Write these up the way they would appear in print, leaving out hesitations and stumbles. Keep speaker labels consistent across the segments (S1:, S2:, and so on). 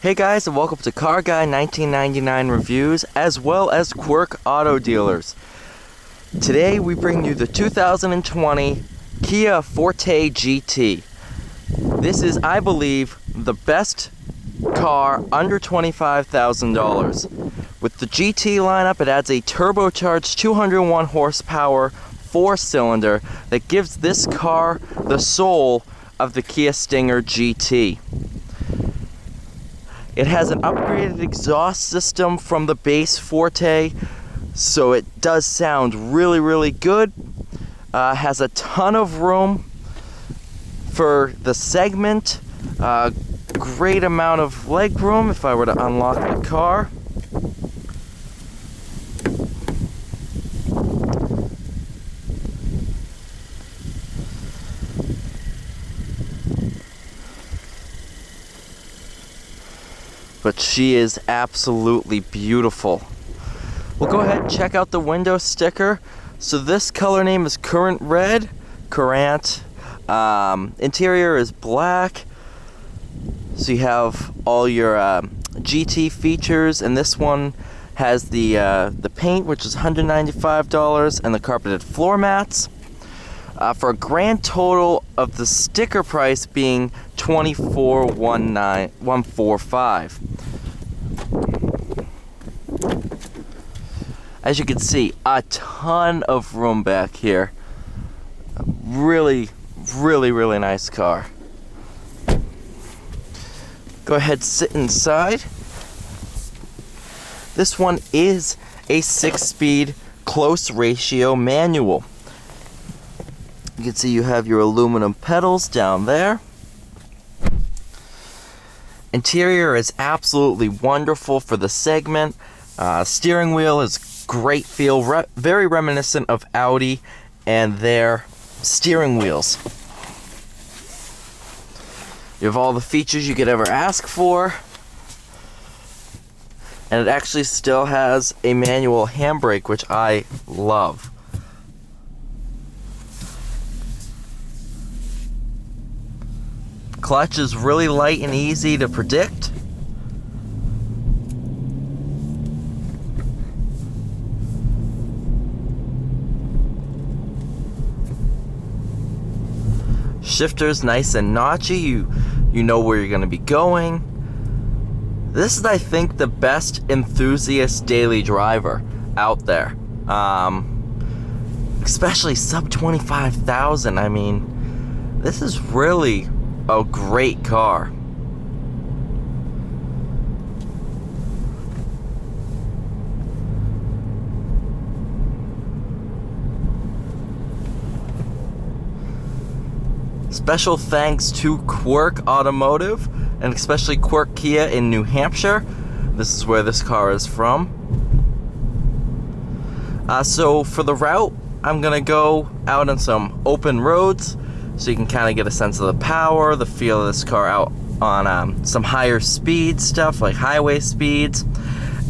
S1: Hey guys, and welcome to Car Guy 1999 Reviews, as well as Quirk Auto Dealers. Today we bring you the 2020 Kia Forte GT. This is, I believe, the best car under $25,000. With the GT lineup, it adds a turbocharged 201 horsepower 4-cylinder that gives this car the soul of the Kia Stinger GT. It has an upgraded exhaust system from the base Forte, so it does sound really good. Has a ton of room for the segment. Great amount of legroom if I were to unlock the car. But she is absolutely beautiful. We'll go ahead and check out the window sticker. So this color name is Currant Red. Interior is black. So you have all your GT features, and this one has the paint, which is $195, and the carpeted floor mats. For a grand total of the sticker price being $24,145. As you can see, a ton of room back here. Really nice car. Go ahead, sit inside. This one is a 6-speed close ratio manual. You can see you have your aluminum pedals down there. Interior is absolutely wonderful for the segment. Steering wheel is great feel, very reminiscent of Audi and their steering wheels. You have all the features you could ever ask for. And it actually still has a manual handbrake, which I love. Clutch is really light and easy to predict. Shifter's nice and notchy. You know where you're going to be going. This is, I think, the best enthusiast daily driver out there. Especially sub 25,000. I mean, this is really a great car. Special thanks to Quirk Automotive, and especially Quirk Kia in New Hampshire. This is where this car is from. So for the route, I'm gonna go out on some open roads, so you can kind of get a sense of the power, the feel of this car out on some higher speed stuff, like highway speeds.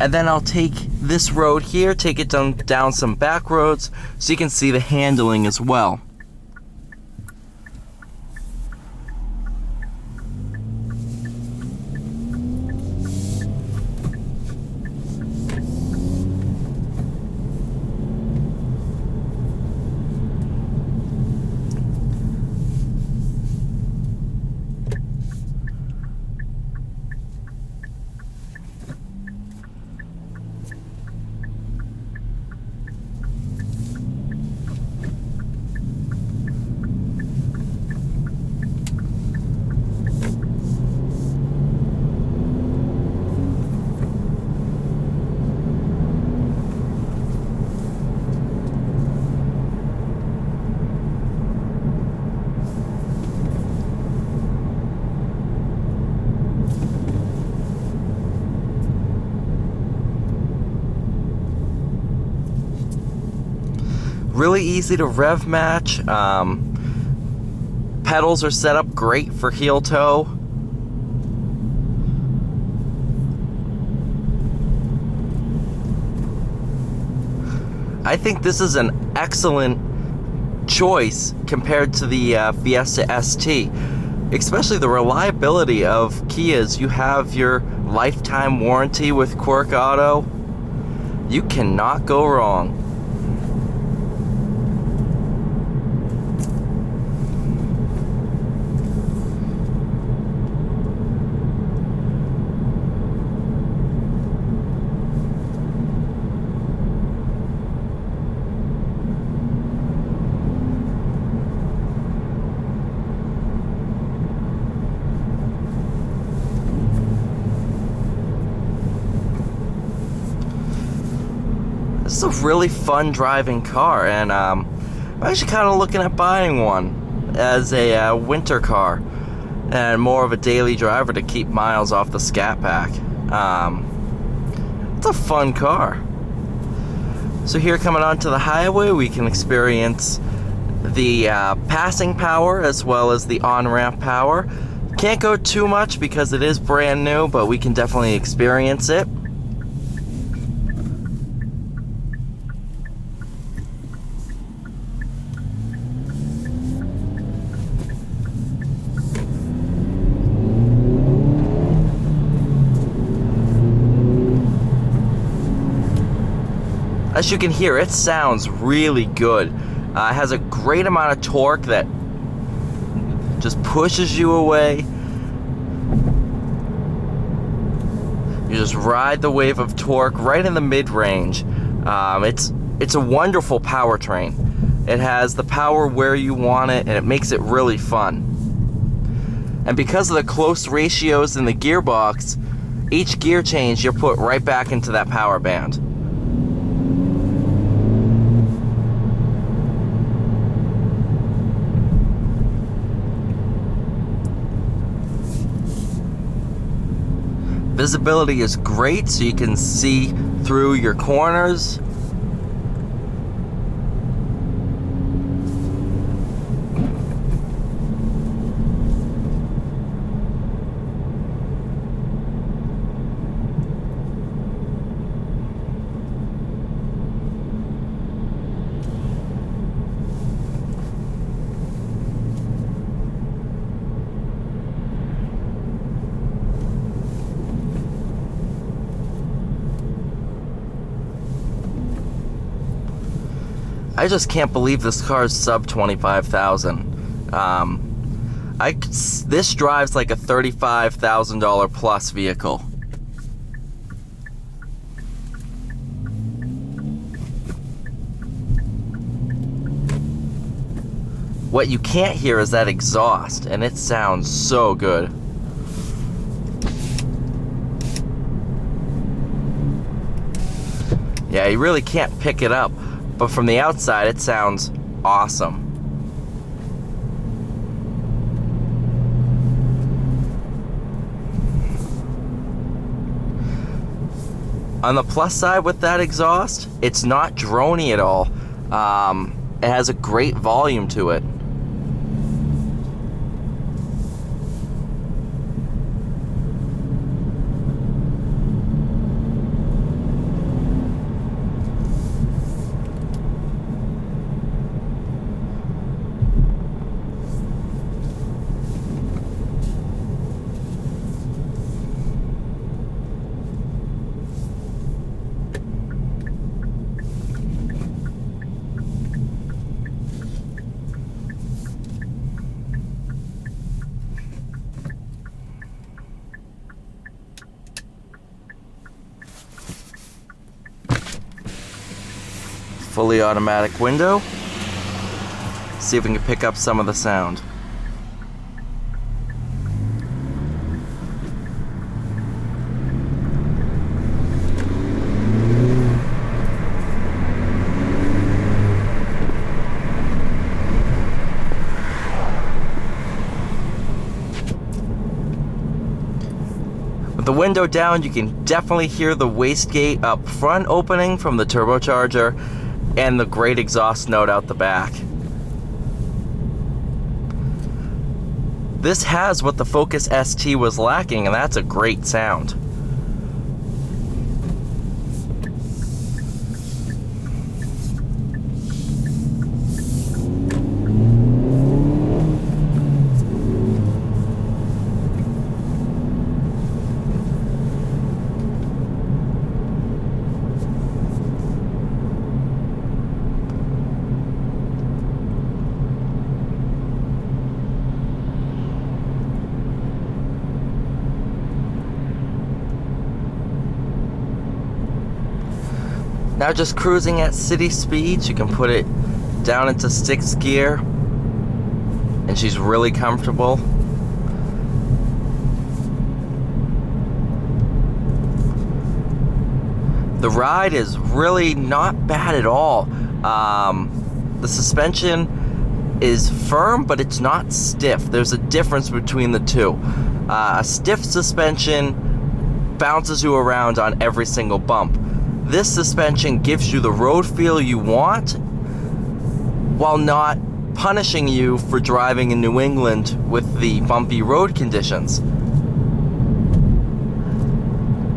S1: And then I'll take this road here, take it down some back roads, so you can see the handling as well. Really easy to Rev-Match. Pedals are set up great for heel toe. I think this is an excellent choice compared to the Fiesta ST. especially the reliability of Kias. You have your lifetime warranty with Quirk Auto. You cannot go wrong. This is a really fun driving car, and I'm actually kind of looking at buying one as a winter car and more of a daily driver to keep miles off the Scat Pack. It's a fun car. So here, coming onto the highway, we can experience the passing power as well as the on-ramp power. Can't go too much because it is brand new, but we can definitely experience it. As you can hear, it sounds really good. It has a great amount of torque that just pushes you away. You just ride the wave of torque right in the mid-range. It's a wonderful powertrain. It has the power where you want it, and it makes it really fun. And because of the close ratios in the gearbox, each gear change, you're put right back into that power band. Visibility is great, so you can see through your corners. I just can't believe this car is sub 25,000. This drives like a $35,000 plus vehicle. What you can't hear is that exhaust, and it sounds so good. Yeah, you really can't pick it up. But from the outside, it sounds awesome. On the plus side with that exhaust, it's not droney at all. It has a great volume to it. Fully automatic window. See if we can pick up some of the sound. With the window down, you can definitely hear the wastegate up front opening from the turbocharger and the great exhaust note out the back. This has what the Focus ST was lacking, and that's a great sound. Now just cruising at city speeds, you can put it down into 6th gear, and she's really comfortable. The ride is really not bad at all. The suspension is firm, but it's not stiff. There's a difference between the two. A stiff suspension bounces you around on every single bump. This suspension gives you the road feel you want while not punishing you for driving in New England with the bumpy road conditions.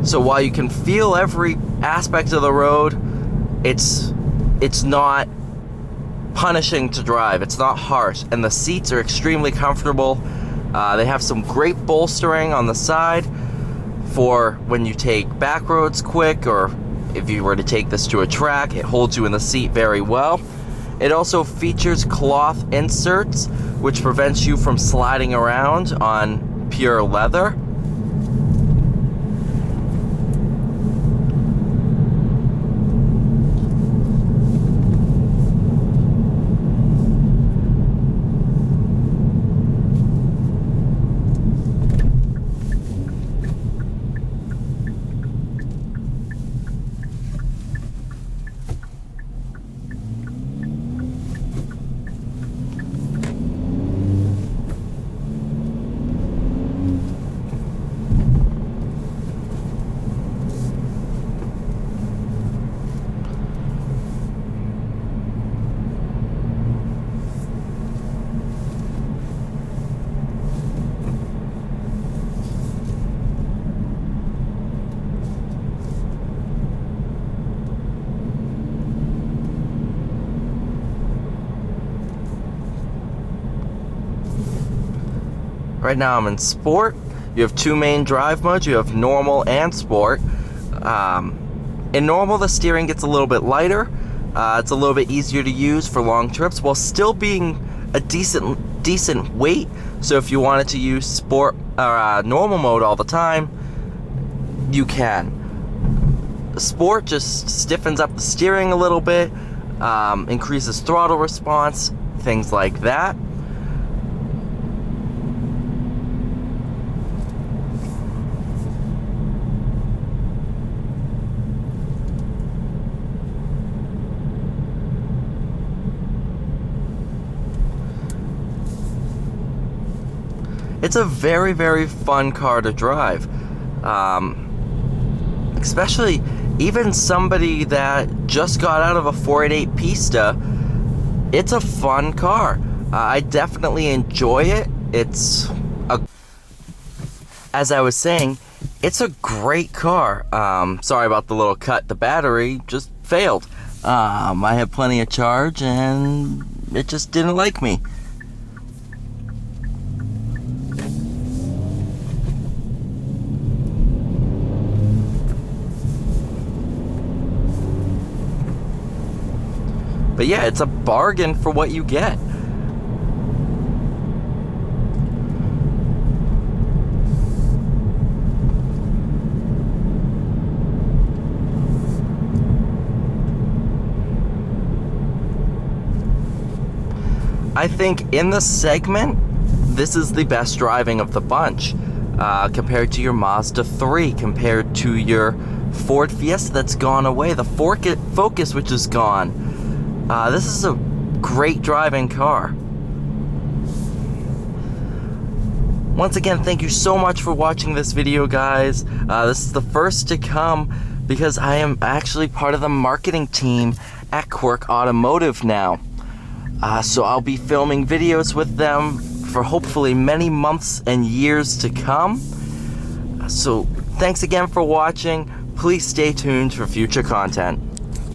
S1: So while you can feel every aspect of the road, it's not punishing to drive. It's not harsh, and the seats are extremely comfortable. They have some great bolstering on the side for when you take back roads quick, or if you were to take this to a track, it holds you in the seat very well. It also features cloth inserts, which prevents you from sliding around on pure leather. Right now I'm in Sport. You have two main drive modes. You have Normal and Sport. In Normal, the steering gets a little bit lighter. It's a little bit easier to use for long trips while still being a decent weight. So if you wanted to use Sport or Normal mode all the time, you can. Sport just stiffens up the steering a little bit, increases throttle response, things like that. It's a very, very fun car to drive. Especially even somebody that just got out of a 488 Pista, it's a fun car. I definitely enjoy it. As I was saying, it's a great car. Sorry about the little cut. The battery just failed. I had plenty of charge and it just didn't like me. But yeah, it's a bargain for what you get. I think in the segment, this is the best driving of the bunch. Compared to your Mazda 3, compared to your Ford Fiesta that's gone away, the Focus which is gone. This is a great driving car. Once again, thank you so much for watching this video, guys. This is the first to come because I am actually part of the marketing team at Quirk Automotive now. So I'll be filming videos with them for hopefully many months and years to come. So thanks again for watching. Please stay tuned for future content.